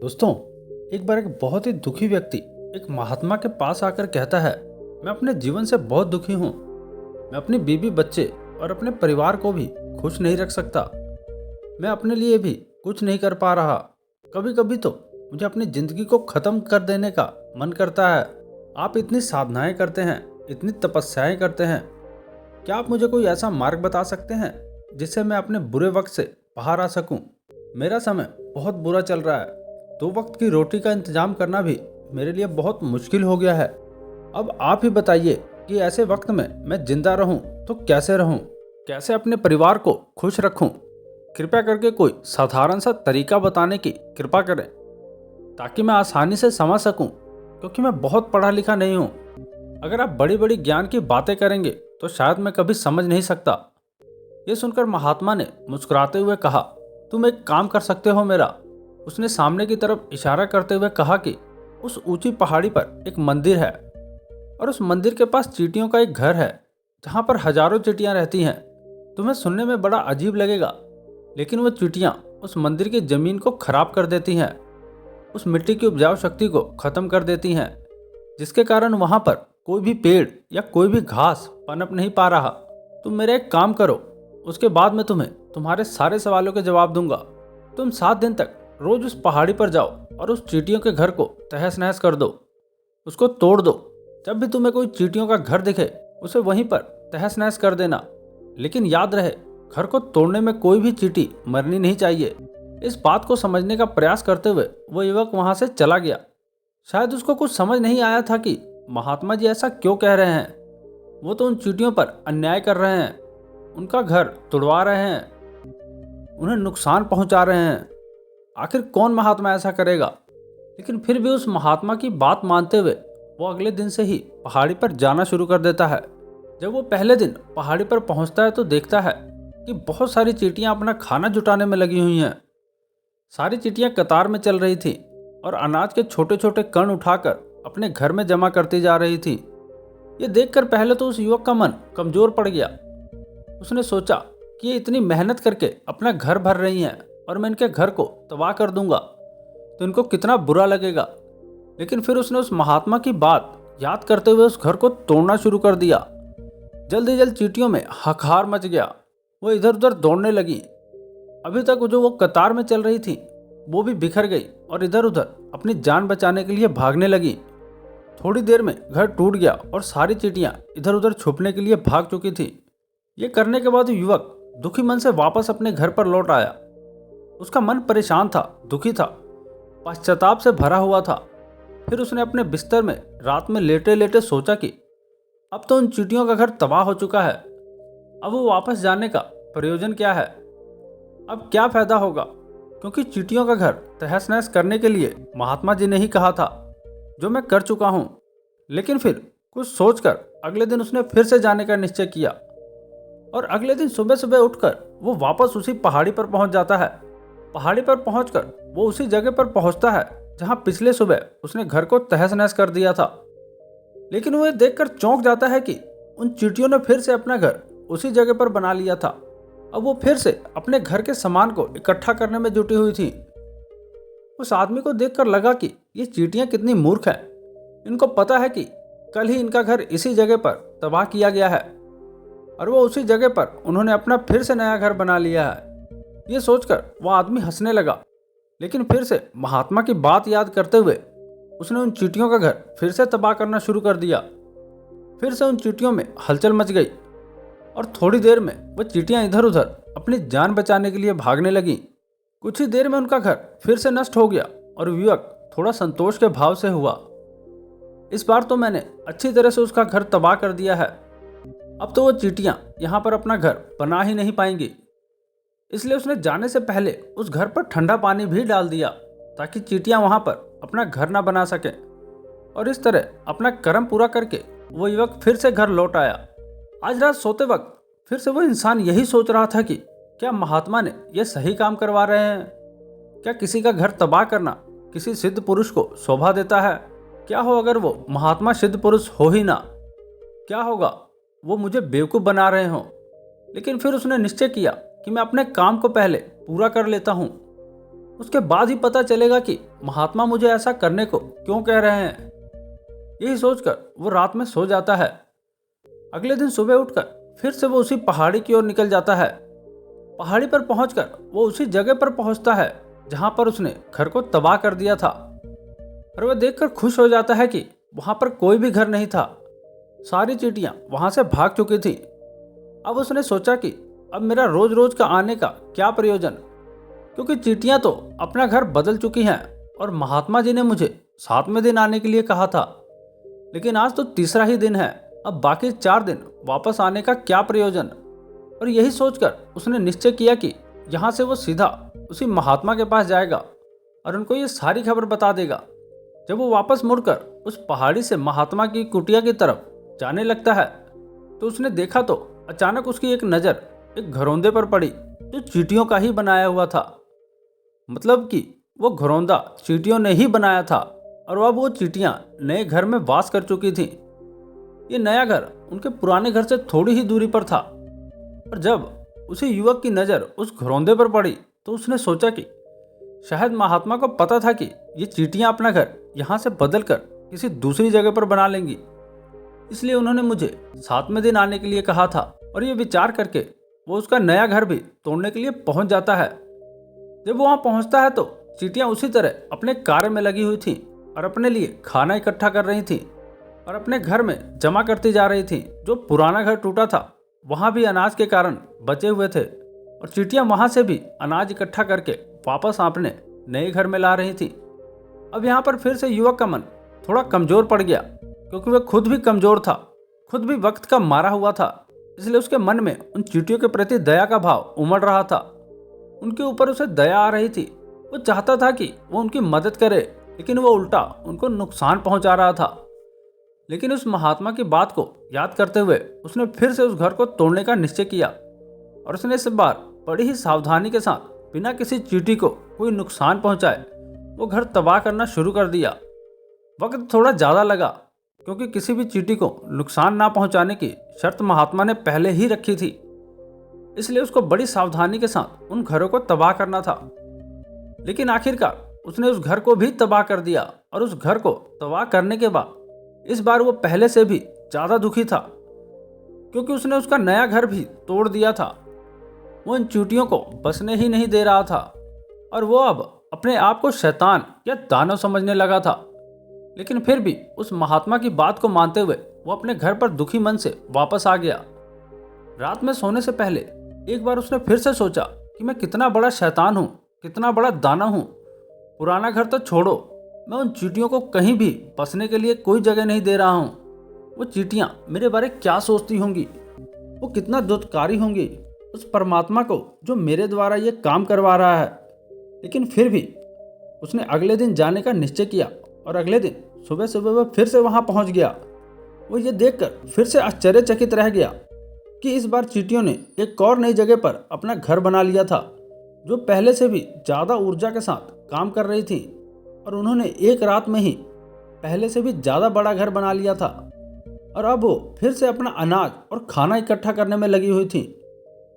दोस्तों, एक बार एक बहुत ही दुखी व्यक्ति एक महात्मा के पास आकर कहता है, मैं अपने जीवन से बहुत दुखी हूँ। मैं अपनी बीवी बच्चे और अपने परिवार को भी खुश नहीं रख सकता। मैं अपने लिए भी कुछ नहीं कर पा रहा। कभी कभी तो मुझे अपनी जिंदगी को खत्म कर देने का मन करता है। आप इतनी साधनाएं करते हैं, इतनी तपस्याएं करते हैं, क्या आप मुझे कोई ऐसा मार्ग बता सकते हैं जिससे मैं अपने बुरे वक्त से बाहर आ सकूं? मेरा समय बहुत बुरा चल रहा है। 2 वक्त की रोटी का इंतजाम करना भी मेरे लिए बहुत मुश्किल हो गया है। अब आप ही बताइए कि ऐसे वक्त में मैं जिंदा रहूं तो कैसे रहूं? कैसे अपने परिवार को खुश रखूं? कृपया करके कोई साधारण सा तरीका बताने की कृपा करें ताकि मैं आसानी से समझ सकूं, क्योंकि मैं बहुत पढ़ा लिखा नहीं हूं। अगर आप बड़ी बड़ी ज्ञान की बातें करेंगे तो शायद मैं कभी समझ नहीं सकता। ये सुनकर महात्मा ने मुस्कुराते हुए कहा, तुम एक काम कर सकते हो मेरा। उसने सामने की तरफ इशारा करते हुए कहा कि उस ऊंची पहाड़ी पर एक मंदिर है और उस मंदिर के पास चींटियों का एक घर है जहां पर हजारों चींटियां रहती हैं। तुम्हें सुनने में बड़ा अजीब लगेगा, लेकिन वो चींटियां उस मंदिर की जमीन को खराब कर देती हैं, उस मिट्टी की उपजाऊ शक्ति को खत्म कर देती हैं, जिसके कारण वहां पर कोई भी पेड़ या कोई भी घास पनप नहीं पा रहा। तुम मेरा एक काम करो, उसके बाद मैं तुम्हें तुम्हारे सारे सवालों के जवाब दूंगा। तुम 7 दिन तक रोज उस पहाड़ी पर जाओ और उस चींटियों के घर को तहस नहस कर दो, उसको तोड़ दो। जब भी तुम्हें कोई चींटियों का घर दिखे उसे वहीं पर तहस नहस कर देना, लेकिन याद रहे घर को तोड़ने में कोई भी चींटी मरनी नहीं चाहिए। इस बात को समझने का प्रयास करते हुए वो युवक वहां से चला गया। शायद उसको कुछ समझ नहीं आया था कि महात्मा जी ऐसा क्यों कह रहे हैं। वो तो उन चींटियों पर अन्याय कर रहे हैं, उनका घर तुड़वा रहे हैं, उन्हें नुकसान पहुंचा रहे हैं। आखिर कौन महात्मा ऐसा करेगा? लेकिन फिर भी उस महात्मा की बात मानते हुए वो अगले दिन से ही पहाड़ी पर जाना शुरू कर देता है। जब वो पहले दिन पहाड़ी पर पहुंचता है तो देखता है कि बहुत सारी चींटियां अपना खाना जुटाने में लगी हुई हैं। सारी चींटियां कतार में चल रही थी और अनाज के छोटे छोटे कण उठाकर अपने घर में जमा करती जा रही थी। ये देखकर पहले तो उस युवक का मन कमजोर पड़ गया। उसने सोचा कि ये इतनी मेहनत करके अपना घर भर रही हैं और मैं इनके घर को तबाह कर दूंगा तो इनको कितना बुरा लगेगा। लेकिन फिर उसने उस महात्मा की बात याद करते हुए उस घर को तोड़ना शुरू कर दिया। जल्द ही जल्द चींटियों में हाहाकार मच गया। वो इधर उधर दौड़ने लगी। अभी तक जो वो कतार में चल रही थी वो भी बिखर गई और इधर उधर अपनी जान बचाने के लिए भागने लगी। थोड़ी देर में घर टूट गया और सारी चींटियां इधर उधर छुपने के लिए भाग चुकी थी। ये करने के बाद युवक दुखी मन से वापस अपने घर पर लौट आया। उसका मन परेशान था, दुखी था, पश्चाताप से भरा हुआ था। फिर उसने अपने बिस्तर में रात में लेटे लेटे सोचा कि अब तो उन चींटियों का घर तबाह हो चुका है। अब वो वापस जाने का प्रयोजन क्या है? अब क्या फायदा होगा? क्योंकि चींटियों का घर तहस नहस करने के लिए महात्मा जी ने ही कहा था, जो मैं कर चुका हूं। लेकिन फिर कुछ सोचकर अगले दिन उसने फिर से जाने का निश्चय किया और अगले दिन सुबह सुबह उठकर वो वापस उसी पहाड़ी पर पहुंच जाता है। पहाड़ी पर पहुंचकर वो उसी जगह पर पहुंचता है जहां पिछले सुबह उसने घर को तहस नहस कर दिया था। लेकिन वो ये देखकर चौंक जाता है कि उन चींटियों ने फिर से अपना घर उसी जगह पर बना लिया था। अब वो फिर से अपने घर के सामान को इकट्ठा करने में जुटी हुई थी। उस आदमी को देखकर लगा कि ये चींटियां कितनी मूर्ख हैं। इनको पता है कि कल ही इनका घर इसी जगह पर तबाह किया गया है और वो उसी जगह पर उन्होंने अपना फिर से नया घर बना लिया है। ये सोचकर वो आदमी हंसने लगा। लेकिन फिर से महात्मा की बात याद करते हुए उसने उन चींटियों का घर फिर से तबाह करना शुरू कर दिया। फिर से उन चींटियों में हलचल मच गई और थोड़ी देर में वो चींटियां इधर उधर अपनी जान बचाने के लिए भागने लगी। कुछ ही देर में उनका घर फिर से नष्ट हो गया और युवक थोड़ा संतोष के भाव से हुआ। इस बार तो मैंने अच्छी तरह से उसका घर तबाह कर दिया है। अब तो वो चींटियां यहाँ पर अपना घर बना ही नहीं पाएंगी। इसलिए उसने जाने से पहले उस घर पर ठंडा पानी भी डाल दिया ताकि चींटियां वहां पर अपना घर ना बना सकें। और इस तरह अपना कर्म पूरा करके वो युवक फिर से घर लौट आया। आज रात सोते वक्त फिर से वो इंसान यही सोच रहा था कि क्या महात्मा ने यह सही काम करवा रहे हैं? क्या किसी का घर तबाह करना किसी सिद्ध पुरुष को शोभा देता है? क्या हो अगर वो महात्मा सिद्ध पुरुष हो ही ना? क्या होगा वो मुझे बेवकूफ़ बना रहे हों? लेकिन फिर उसने निश्चय किया कि मैं अपने काम को पहले पूरा कर लेता हूँ। उसके बाद ही पता चलेगा कि महात्मा मुझे ऐसा करने को क्यों कह रहे हैं। यही सोचकर वो रात में सो जाता है। अगले दिन सुबह उठकर फिर से वो उसी पहाड़ी की ओर निकल जाता है। पहाड़ी पर पहुंचकर वो उसी जगह पर पहुंचता है जहां पर उसने घर को तबाह कर दिया था। और वह देखकर खुश हो जाता है कि वहां पर कोई भी घर नहीं था। सारी चींटियां वहां से भाग चुकी थी। अब उसने सोचा कि अब मेरा रोज रोज का आने का क्या प्रयोजन, क्योंकि चींटियां तो अपना घर बदल चुकी हैं और महात्मा जी ने मुझे 7वें दिन आने के लिए कहा था। लेकिन आज तो तीसरा ही दिन है, अब बाकी 4 दिन वापस आने का क्या प्रयोजन। और यही सोचकर उसने निश्चय किया कि यहाँ से वो सीधा उसी महात्मा के पास जाएगा और उनको ये सारी खबर बता देगा। जब वो वापस मुड़कर उस पहाड़ी से महात्मा की कुटिया की तरफ जाने लगता है तो उसने देखा तो अचानक उसकी एक नज़र एक घरौंदे पर पड़ी जो चींटियों का ही बनाया हुआ था। मतलब कि वो घरौंदा चींटियों ने ही बनाया था और अब वो चींटियां नए घर में वास कर चुकी थीं। ये नया घर उनके पुराने घर से थोड़ी ही दूरी पर था। और जब उसे युवक की नज़र उस घरौंदे पर पड़ी तो उसने सोचा कि शायद महात्मा को पता था कि ये चींटियां अपना घर यहाँ से बदल कर किसी दूसरी जगह पर बना लेंगी, इसलिए उन्होंने मुझे 7वें दिन आने के लिए कहा था। और ये विचार करके वो उसका नया घर भी तोड़ने के लिए पहुंच जाता है। जब वो वहां पहुंचता है तो चींटियां उसी तरह अपने कार्य में लगी हुई थीं और अपने लिए खाना इकट्ठा कर रही थीं और अपने घर में जमा करती जा रही थीं। जो पुराना घर टूटा था वहां भी अनाज के कारण बचे हुए थे और चींटियां वहां से भी अनाज इकट्ठा करके वापस अपने नए घर में ला रही थी। अब यहाँ पर फिर से युवक का मन थोड़ा कमजोर पड़ गया, क्योंकि वह खुद भी कमजोर था, खुद भी वक्त का मारा हुआ था। इसलिए उसके मन में उन चींटियों के प्रति दया का भाव उमड़ रहा था। उनके ऊपर उसे दया आ रही थी। वो चाहता था कि वो उनकी मदद करे, लेकिन वो उल्टा उनको नुकसान पहुंचा रहा था। लेकिन उस महात्मा की बात को याद करते हुए उसने फिर से उस घर को तोड़ने का निश्चय किया और उसने इस बार बड़ी ही सावधानी के साथ बिना किसी चींटी को कोई नुकसान पहुंचाए वो घर तबाह करना शुरू कर दिया। वक्त थोड़ा ज़्यादा लगा, क्योंकि किसी भी चींटी को नुकसान ना पहुंचाने की शर्त महात्मा ने पहले ही रखी थी। इसलिए उसको बड़ी सावधानी के साथ उन घरों को तबाह करना था। लेकिन आखिरकार उसने उस घर को भी तबाह कर दिया और उस घर को तबाह करने के बाद इस बार वो पहले से भी ज़्यादा दुखी था, क्योंकि उसने उसका नया घर भी तोड़ दिया था। वो इन चींटियों को बसने ही नहीं दे रहा था और वो अब अपने आप को शैतान या दानव समझने लगा था। लेकिन फिर भी उस महात्मा की बात को मानते हुए वो अपने घर पर दुखी मन से वापस आ गया। रात में सोने से पहले एक बार उसने फिर से सोचा कि मैं कितना बड़ा शैतान हूँ, कितना बड़ा दानव हूँ। पुराना घर तो छोड़ो, मैं उन चींटियों को कहीं भी बसने के लिए कोई जगह नहीं दे रहा हूँ। वो चींटियाँ मेरे बारे क्या सोचती होंगी, वो कितना दुष्टकारी होंगी उस परमात्मा को जो मेरे द्वारा ये काम करवा रहा है। लेकिन फिर भी उसने अगले दिन जाने का निश्चय किया और अगले दिन सुबह सुबह वह फिर से वहां पहुंच गया। वो ये देखकर फिर से आश्चर्यचकित रह गया कि इस बार चींटियों ने एक और नई जगह पर अपना घर बना लिया था, जो पहले से भी ज़्यादा ऊर्जा के साथ काम कर रही थी। और उन्होंने एक रात में ही पहले से भी ज़्यादा बड़ा घर बना लिया था और अब वो फिर से अपना अनाज और खाना इकट्ठा करने में लगी हुई थी।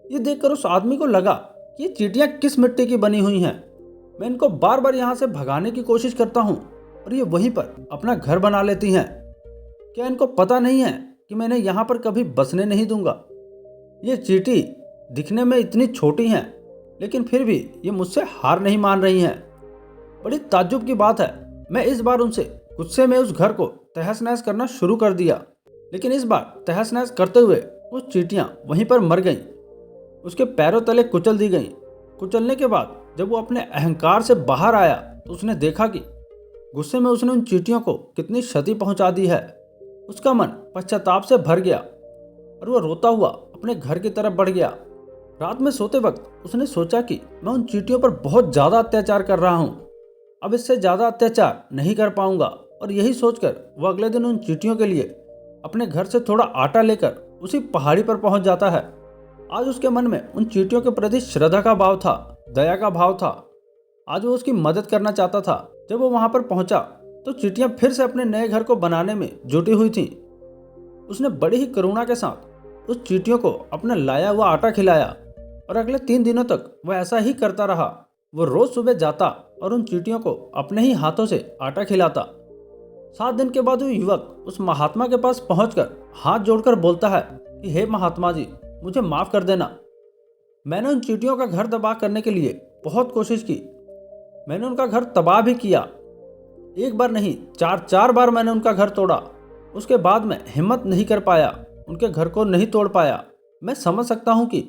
ये देखकर उस आदमी को लगा कि ये चींटियाँ किस मिट्टी की बनी हुई हैं। मैं इनको बार बार यहाँ से भगाने की कोशिश करता हूँ और ये वहीं पर अपना घर बना लेती हैं। क्या इनको पता नहीं है कि मैंने यहाँ पर कभी बसने नहीं दूंगा। ये चींटी दिखने में इतनी छोटी हैं, लेकिन फिर भी ये मुझसे हार नहीं मान रही हैं। बड़ी ताज्जुब की बात है, मैं इस बार उनसे गुस्से में उस घर को तहस नहस करना शुरू कर दिया। लेकिन इस बार तहस नहस करते हुए वो चींटियाँ वहीं पर मर गईं, उसके पैरों तले कुचल दी गईं। कुचलने के बाद जब वो अपने अहंकार से बाहर आया तो उसने देखा कि गुस्से में उसने उन चींटियों को कितनी क्षति पहुंचा दी है। उसका मन पश्चाताप से भर गया और वह रोता हुआ अपने घर की तरफ बढ़ गया। रात में सोते वक्त उसने सोचा कि मैं उन चींटियों पर बहुत ज़्यादा अत्याचार कर रहा हूँ, अब इससे ज़्यादा अत्याचार नहीं कर पाऊंगा। और यही सोचकर वह अगले दिन उन चींटियों के लिए अपने घर से थोड़ा आटा लेकर उसी पहाड़ी पर पहुंच जाता है। आज उसके मन में उन चींटियों के प्रति श्रद्धा का भाव था, दया का भाव था। आज वो उसकी मदद करना चाहता था। जब वो वहां पर पहुंचा तो चींटियां फिर से अपने नए घर को बनाने में जुटी हुई थीं। उसने बड़ी ही करुणा के साथ उस चींटियों को अपना लाया हुआ आटा खिलाया और अगले 3 दिनों तक वह ऐसा ही करता रहा। वो रोज सुबह जाता और उन चींटियों को अपने ही हाथों से आटा खिलाता। 7 दिन के बाद वो युवक उस महात्मा के पास पहुंचकर हाथ जोड़कर बोलता है कि हे महात्मा जी, मुझे माफ कर देना। मैंने उन चींटियों का घर तबाह करने के लिए बहुत कोशिश की। मैंने उनका घर तबाह भी किया। एक बार नहीं, 4 बार मैंने उनका घर तोड़ा। उसके बाद मैं हिम्मत नहीं कर पाया, उनके घर को नहीं तोड़ पाया। मैं समझ सकता हूँ कि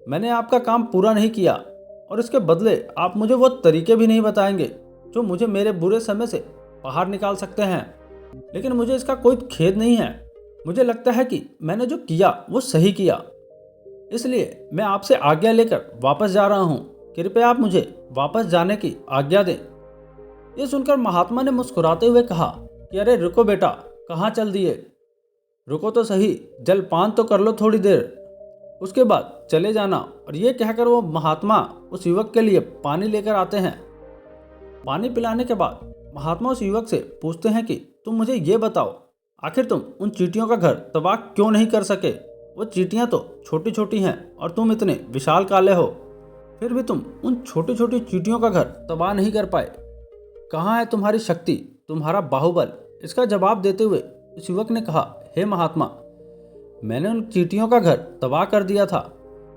मैंने आपका काम पूरा नहीं किया और इसके बदले आप मुझे वो तरीके भी नहीं बताएंगे जो मुझे मेरे बुरे समय से बाहर निकाल सकते हैं। लेकिन मुझे इसका कोई खेद नहीं है। मुझे लगता है कि मैंने जो किया वो सही किया, इसलिए मैं आपसे आज्ञा लेकर वापस जा रहा हूँ। कृपया आप मुझे वापस जाने की आज्ञा दें। ये सुनकर महात्मा ने मुस्कुराते हुए कहा कि अरे रुको बेटा, कहाँ चल दिए? रुको तो सही, जलपान तो कर लो थोड़ी देर, उसके बाद चले जाना। और ये कहकर वो महात्मा उस युवक के लिए पानी लेकर आते हैं। पानी पिलाने के बाद महात्मा उस युवक से पूछते हैं कि तुम मुझे ये बताओ, आखिर तुम उन चींटियों का घर तबाह क्यों नहीं कर सके? वो चींटियां तो छोटी छोटी हैं और तुम इतने विशाल काले हो, फिर भी तुम उन छोटी छोटी चींटियों का घर तबाह नहीं कर पाए। कहाँ है तुम्हारी शक्ति, तुम्हारा बाहुबल? इसका जवाब देते हुए उस युवक ने कहा, हे महात्मा, मैंने उन चींटियों का घर तबाह कर दिया था,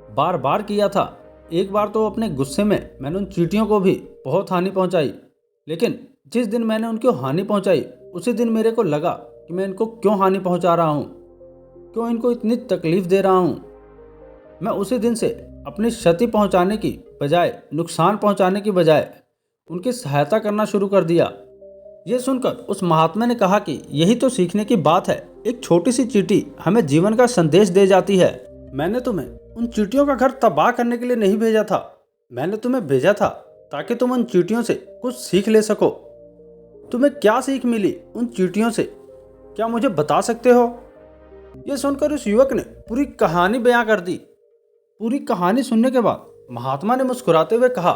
बार बार किया था। एक बार तो अपने गुस्से में मैंने उन चींटियों को भी बहुत हानि पहुंचाई। लेकिन जिस दिन मैंने उनको हानि पहुंचाई, उसी दिन मेरे को लगा कि मैं इनको क्यों हानि पहुंचा रहा हूं, क्यों इनको इतनी तकलीफ दे रहा हूं। मैं उसी दिन से अपनी क्षति पहुंचाने की बजाय, नुकसान पहुंचाने की बजाय उनकी सहायता करना शुरू कर दिया। ये सुनकर उस महात्मा ने कहा कि यही तो सीखने की बात है। एक छोटी सी चींटी हमें जीवन का संदेश दे जाती है। मैंने तुम्हें उन चींटियों का घर तबाह करने के लिए नहीं भेजा था, मैंने तुम्हें भेजा था ताकि तुम उन चींटियों से कुछ सीख ले सको। तुम्हें क्या सीख मिली उन चींटियों से, क्या मुझे बता सकते हो? ये सुनकर उस युवक ने पूरी कहानी बयां कर दी। पूरी कहानी सुनने के बाद महात्मा ने मुस्कुराते हुए कहा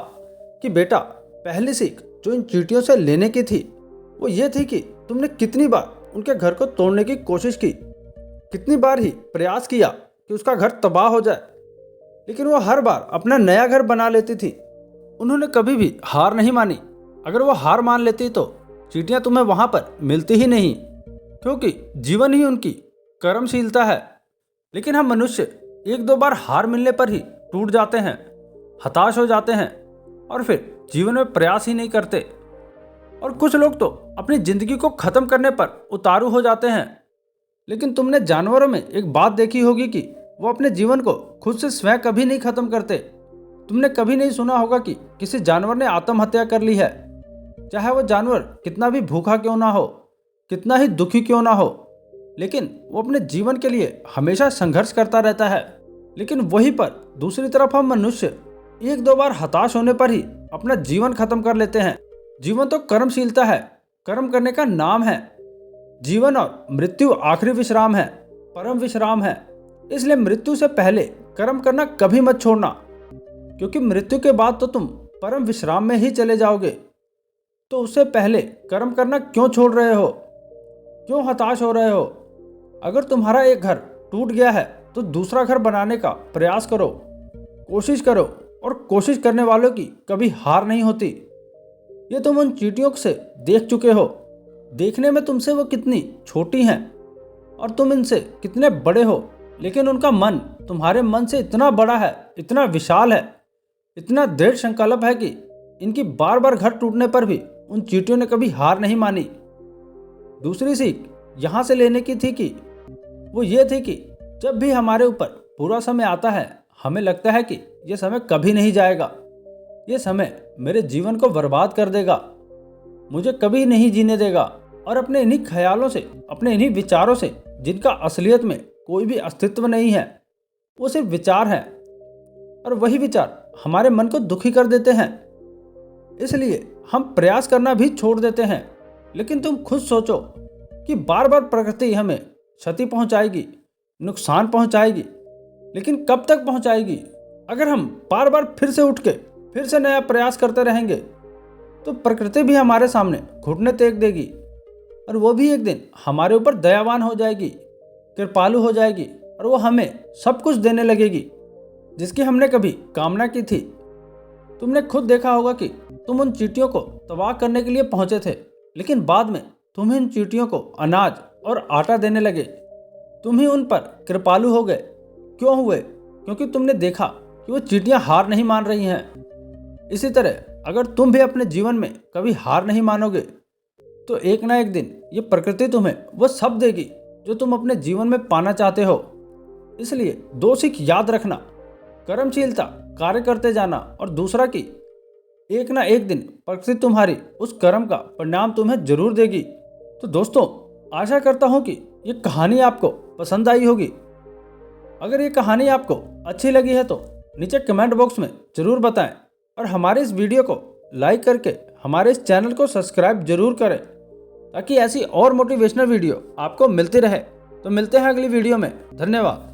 कि बेटा, पहली सीख जो इन चींटियों से लेने की थी वो ये थी कि तुमने कितनी बार उनके घर को तोड़ने की कोशिश की, कितनी बार ही प्रयास किया कि उसका घर तबाह हो जाए, लेकिन वो हर बार अपना नया घर बना लेती थी। उन्होंने कभी भी हार नहीं मानी। अगर वो हार मान लेती तो चींटियां तुम्हें वहां पर मिलती ही नहीं, क्योंकि जीवन ही उनकी कर्मशीलता है। लेकिन हम मनुष्य 1-2 बार हार मिलने पर ही टूट जाते हैं, हताश हो जाते हैं और फिर जीवन में प्रयास ही नहीं करते। और कुछ लोग तो अपनी जिंदगी को खत्म करने पर उतारू हो जाते हैं। लेकिन तुमने जानवरों में एक बात देखी होगी कि वो अपने जीवन को खुद से स्वयं कभी नहीं खत्म करते। तुमने कभी नहीं सुना होगा कि किसी जानवर ने आत्महत्या कर ली है, चाहे वो जानवर कितना भी भूखा क्यों ना हो, कितना ही दुखी क्यों ना हो, लेकिन वो अपने जीवन के लिए हमेशा संघर्ष करता रहता है। लेकिन वहीं पर दूसरी तरफ हम मनुष्य 1-2 बार हताश होने पर ही अपना जीवन खत्म कर लेते हैं। जीवन तो कर्मशीलता है, कर्म करने का नाम है। जीवन और मृत्यु आखिरी विश्राम है, परम विश्राम है। इसलिए मृत्यु से पहले कर्म करना कभी मत छोड़ना, क्योंकि मृत्यु के बाद तो तुम परम विश्राम में ही चले जाओगे। तो उससे पहले कर्म करना क्यों छोड़ रहे हो, क्यों हताश हो रहे हो? अगर तुम्हारा एक घर टूट गया है तो दूसरा घर बनाने का प्रयास करो, कोशिश करो, और कोशिश करने वालों की कभी हार नहीं होती। ये तुम उन चींटियों से देख चुके हो। देखने में तुमसे वो कितनी छोटी हैं और तुम इनसे कितने बड़े हो, लेकिन उनका मन तुम्हारे मन से इतना बड़ा है, इतना विशाल है, इतना दृढ़ संकल्प है कि इनकी बार बार घर टूटने पर भी उन चींटियों ने कभी हार नहीं मानी। दूसरी सीख यहाँ से लेने की थी कि वो ये थी कि जब भी हमारे ऊपर बुरा समय आता है, हमें लगता है कि ये समय कभी नहीं जाएगा, ये समय मेरे जीवन को बर्बाद कर देगा, मुझे कभी नहीं जीने देगा। और अपने इन्हीं ख्यालों से, अपने इन्हीं विचारों से, जिनका असलियत में कोई भी अस्तित्व नहीं है, वो सिर्फ विचार हैं, और वही विचार हमारे मन को दुखी कर देते हैं। इसलिए हम प्रयास करना भी छोड़ देते हैं। लेकिन तुम खुद सोचो कि बार बार प्रकृति हमें क्षति पहुंचाएगी, नुकसान पहुंचाएगी, लेकिन कब तक पहुंचाएगी? अगर हम बार बार फिर से उठ के फिर से नया प्रयास करते रहेंगे तो प्रकृति भी हमारे सामने घुटने टेक देगी, और वो भी एक दिन हमारे ऊपर दयावान हो जाएगी, कृपालु हो जाएगी, और वो हमें सब कुछ देने लगेगी जिसकी हमने कभी कामना की थी। तुमने खुद देखा होगा कि तुम उन चींटियों को तबाह करने के लिए पहुंचे थे, लेकिन बाद में तुम इन चींटियों को अनाज और आटा देने लगे। तुम ही उन पर कृपालु हो गए। क्यों हुए? क्योंकि तुमने देखा कि वो चींटियां हार नहीं मान रही हैं। इसी तरह अगर तुम भी अपने जीवन में कभी हार नहीं मानोगे तो एक ना एक दिन ये प्रकृति तुम्हें वो सब देगी जो तुम अपने जीवन में पाना चाहते हो। इसलिए दो सीख याद रखना, कर्मशीलता, कार्य करते जाना, और दूसरा कि एक ना एक दिन प्रकृति तुम्हारी उस कर्म का परिणाम तुम्हें जरूर देगी। तो दोस्तों, आशा करता हूँ कि ये कहानी आपको पसंद आई होगी। अगर ये कहानी आपको अच्छी लगी है तो नीचे कमेंट बॉक्स में ज़रूर बताएं, और हमारे इस वीडियो को लाइक करके हमारे इस चैनल को सब्सक्राइब जरूर करें ताकि ऐसी और मोटिवेशनल वीडियो आपको मिलती रहे। तो मिलते हैं अगली वीडियो में। धन्यवाद।